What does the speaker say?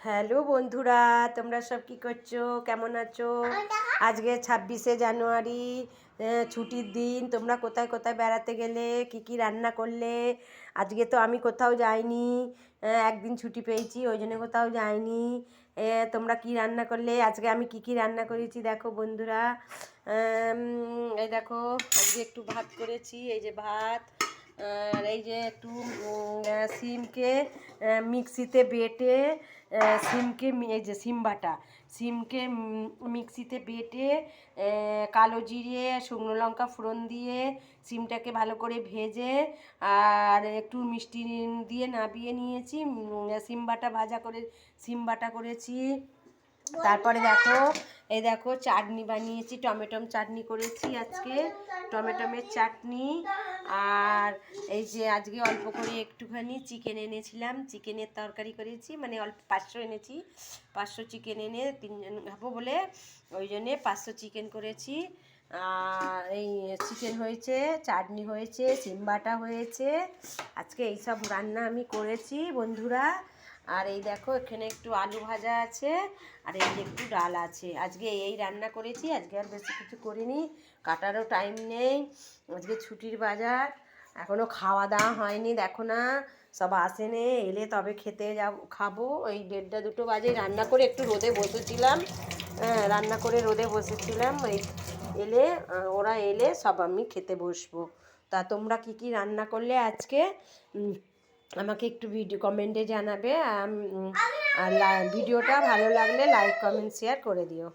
Hello বন্ধুরা, তোমরা সব কি করছো, কেমন আছো? আজকে 26শে জানুয়ারি, ছুটির দিন। তোমরা কোথায় কোথায় বেড়াতে গেলে, কি কি রান্না করলে? আজকে তো আমি কোথাও যাইনি, একদিন ছুটি পেয়েছি, ওই জন্য কোথাও যাইনি। তোমরা কি রান্না করলে? আজকে আমি কি কি রান্না করেছি দেখো বন্ধুরা। এই দেখো, আজকে একটু ভাত করেছি, এই যে ভাত। আর এই যে একটু সিমকে মিক্সিতে বেটে, সিমকে এই যে সিম বাটা, সিমকে মিক্সিতে বেটে কালো জিরে শুকনো লঙ্কা ফোড়ন দিয়ে সিমটাকে ভালো করে ভেজে আর একটু মিষ্টি দিয়ে নাবিয়ে নিয়েছি। সিম বাটা ভাজা করে সিম বাটা করেছি। তারপরে দেখো, এই দেখো চাটনি বানিয়েছি, টমেটোম চাটনি করেছি আজকে, টমেটোমের চাটনি। আর এই যে আজকে অল্প করে একটুখানি চিকেন এনেছিলাম, চিকেনের তরকারি করেছি, মানে অল্প 500 এনেছি, 500 চিকেন এনে 3জন খাবো বলে ওই জন্যে 500 চিকেন করেছি। আর এই চিকেন হয়েছে, চাটনি হয়েছে, সিম বাটা হয়েছে। আজকে এইসব রান্না আমি করেছি বন্ধুরা। আর এই দেখো এখানে একটু আলু ভাজা আছে, আর এই যে একটু ডাল আছে। আজকে এই রান্না করেছি, আজকে আর বেশি কিছু করিনি, কাটারও টাইম নেই। আজকে ছুটির বাজার, এখনও খাওয়া দাওয়া হয়নি, দেখো না সব আসেনি, এলে তবে খেতে খাবো। ওই 1:30-2 বাজে রান্না করে একটু রোদে বসেছিলাম, রান্না করে রোদে বসেছিলাম। ওই এলে, ওরা এলে সব আমি খেতে বসবো। তা তোমরা কি কি রান্না করলে আজকে আমাকে একটু কমেন্টে জানাবে। আর ভিডিওটা ভালো লাগলে লাইক কমেন্ট শেয়ার করে দিও।